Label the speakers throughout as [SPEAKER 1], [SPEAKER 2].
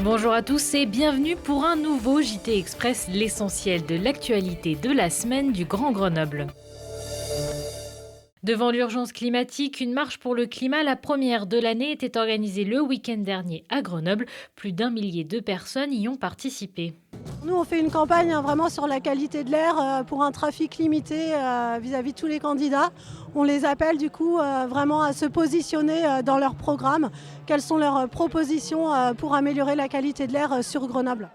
[SPEAKER 1] Bonjour à tous et bienvenue pour un nouveau JT Express, l'essentiel de l'actualité de la semaine du Grand Grenoble. Devant l'urgence climatique, une marche pour le climat, la première de l'année, était organisée le week-end dernier à Grenoble. Plus d'1 millier de personnes y ont participé.
[SPEAKER 2] Nous, on fait une campagne vraiment sur la qualité de l'air pour un trafic limité vis-à-vis de tous les candidats. On les appelle du coup vraiment à se positionner dans leur programme. Quelles sont leurs propositions pour améliorer la qualité de l'air sur Grenoble ?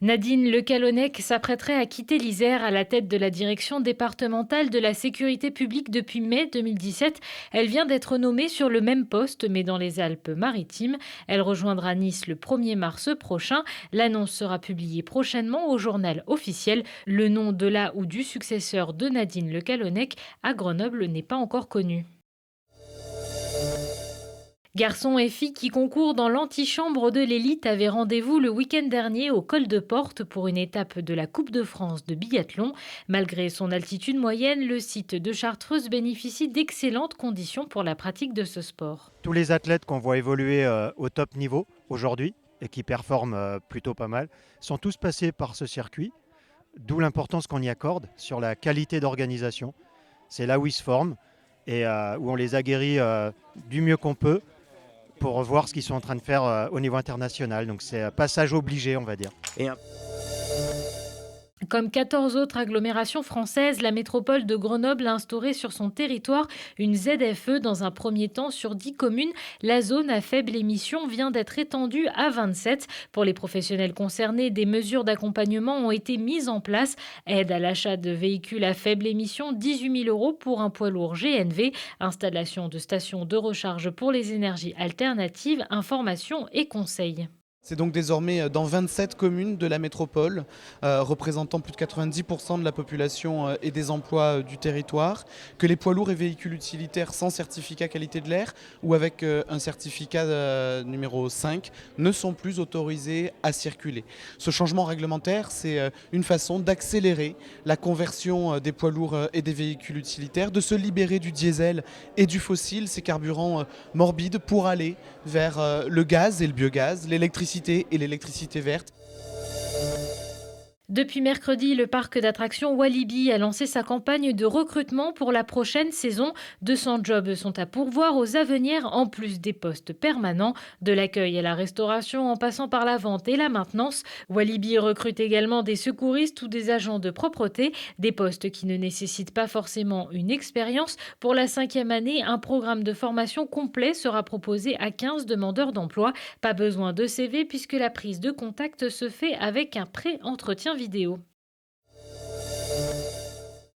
[SPEAKER 1] Nadine Lecalonnec s'apprêterait à quitter l'Isère à la tête de la direction départementale de la sécurité publique depuis mai 2017. Elle vient d'être nommée sur le même poste, mais dans les Alpes-Maritimes. Elle rejoindra Nice le 1er mars prochain. L'annonce sera publiée prochainement au journal officiel. Le nom de la ou du successeur de Nadine Lecalonnec à Grenoble n'est pas encore connu. Garçons et filles qui concourent dans l'antichambre de l'élite avaient rendez-vous le week-end dernier au col de Porte pour une étape de la Coupe de France de biathlon. Malgré son altitude moyenne, le site de Chartreuse bénéficie d'excellentes conditions pour la pratique de ce sport.
[SPEAKER 3] Tous les athlètes qu'on voit évoluer au top niveau aujourd'hui et qui performent plutôt pas mal sont tous passés par ce circuit, d'où l'importance qu'on y accorde sur la qualité d'organisation. C'est là où ils se forment et où on les aguerrit du mieux qu'on peut pour voir ce qu'ils sont en train de faire au niveau international. Donc c'est un passage obligé, on va dire.
[SPEAKER 1] Comme 14 autres agglomérations françaises, la métropole de Grenoble a instauré sur son territoire une ZFE dans un premier temps sur 10 communes. La zone à faible émission vient d'être étendue à 27. Pour les professionnels concernés, des mesures d'accompagnement ont été mises en place. Aide à l'achat de véhicules à faible émission, 18 000 € pour un poids lourd GNV. Installation de stations de recharge pour les énergies alternatives, information et conseils.
[SPEAKER 4] C'est donc désormais dans 27 communes de la métropole, représentant plus de 90% de la population et des emplois du territoire, que les poids lourds et véhicules utilitaires sans certificat qualité de l'air ou avec un certificat numéro 5 ne sont plus autorisés à circuler. Ce changement réglementaire, c'est une façon d'accélérer la conversion des poids lourds et des véhicules utilitaires, de se libérer du diesel et du fossile, ces carburants morbides, pour aller vers le gaz et le biogaz, l'électricité et l'électricité verte.
[SPEAKER 1] Depuis mercredi, le parc d'attractions Walibi a lancé sa campagne de recrutement pour la prochaine saison. 200 jobs sont à pourvoir aux Avenières, en plus des postes permanents. De l'accueil à la restauration, en passant par la vente et la maintenance. Walibi recrute également des secouristes ou des agents de propreté, des postes qui ne nécessitent pas forcément une expérience. Pour la 5e année, un programme de formation complet sera proposé à 15 demandeurs d'emploi. Pas besoin de CV puisque la prise de contact se fait avec un pré-entretien vidéo.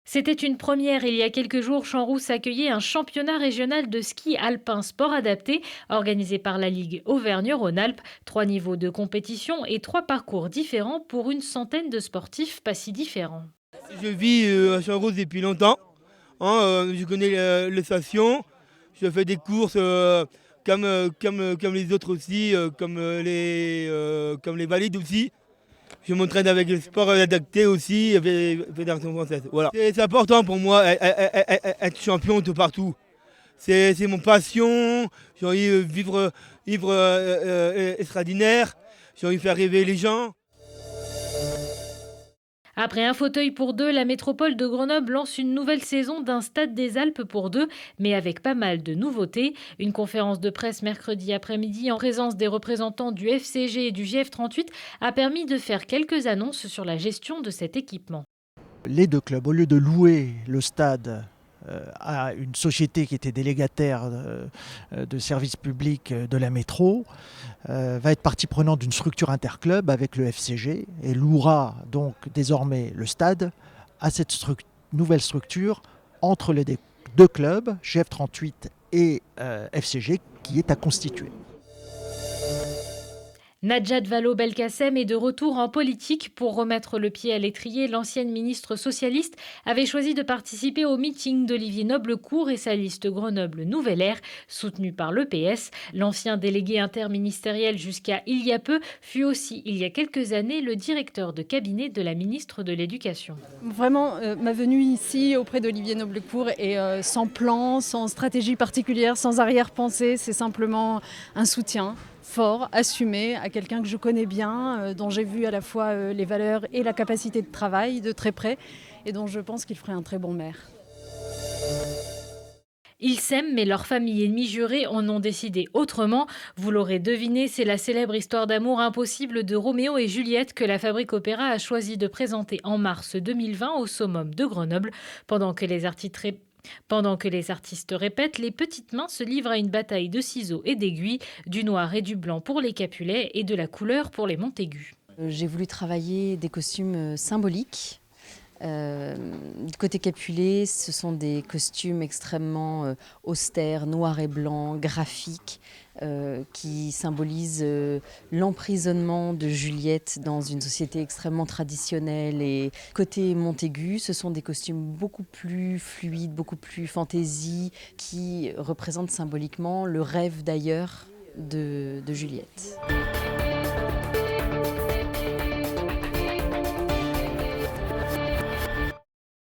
[SPEAKER 1] C'était une première. Il y a quelques jours, Champs-Rousse accueillait un championnat régional de ski alpin sport adapté organisé par la Ligue Auvergne-Rhône-Alpes. 3 niveaux de compétition et 3 parcours différents pour une centaine de sportifs pas si différents.
[SPEAKER 5] Je vis à Champs-Rousse depuis longtemps. Je connais les stations. Je fais des courses comme les autres aussi, comme les valides aussi. Je m'entraîne avec le sport adapté aussi, avec la Fédération française. Voilà. C'est important pour moi être champion de partout. C'est mon passion. J'ai envie de vivre extraordinaire. J'ai envie de faire rêver les gens.
[SPEAKER 1] Après un fauteuil pour deux, la métropole de Grenoble lance une nouvelle saison d'un Stade des Alpes pour deux, mais avec pas mal de nouveautés. Une conférence de presse mercredi après-midi en présence des représentants du FCG et du GF38 a permis de faire quelques annonces sur la gestion de cet équipement.
[SPEAKER 6] Les deux clubs, au lieu de louer le stade à une société qui était délégataire de services publics de la métro, va être partie prenante d'une structure interclub avec le FCG et louera donc désormais le stade à cette nouvelle structure entre les deux clubs, GF38 et FCG, qui est à constituer.
[SPEAKER 1] Najat Vallaud-Belkacem est de retour en politique. Pour remettre le pied à l'étrier, l'ancienne ministre socialiste avait choisi de participer au meeting d'Olivier Noblecourt et sa liste Grenoble Nouvelle Ère, soutenue par l'EPS. L'ancien délégué interministériel jusqu'à il y a peu fut aussi, il y a quelques années, le directeur de cabinet de la ministre de l'Éducation.
[SPEAKER 2] Vraiment, ma venue ici auprès d'Olivier Noblecourt est sans plan, sans stratégie particulière, sans arrière-pensée. C'est simplement un soutien.
[SPEAKER 7] fort, assumé, à quelqu'un que je connais bien, dont j'ai vu à la fois les valeurs et la capacité de travail de très près, et dont je pense qu'il ferait un très bon maire.
[SPEAKER 1] Ils s'aiment, mais leurs familles ennemies jurées en ont décidé autrement. Vous l'aurez deviné, c'est la célèbre histoire d'amour impossible de Roméo et Juliette que la Fabrique Opéra a choisi de présenter en mars 2020 au Summum de Grenoble. Pendant que les artistes répètent, les petites mains se livrent à une bataille de ciseaux et d'aiguilles, du noir et du blanc pour les Capulets et de la couleur pour les Montaigu.
[SPEAKER 8] J'ai voulu travailler des costumes symboliques. Côté Capulet, ce sont des costumes extrêmement austères, noirs et blancs, graphiques, qui symbolisent l'emprisonnement de Juliette dans une société extrêmement traditionnelle. Et côté Montaigu, ce sont des costumes beaucoup plus fluides, beaucoup plus fantaisie, qui représentent symboliquement le rêve d'ailleurs de Juliette.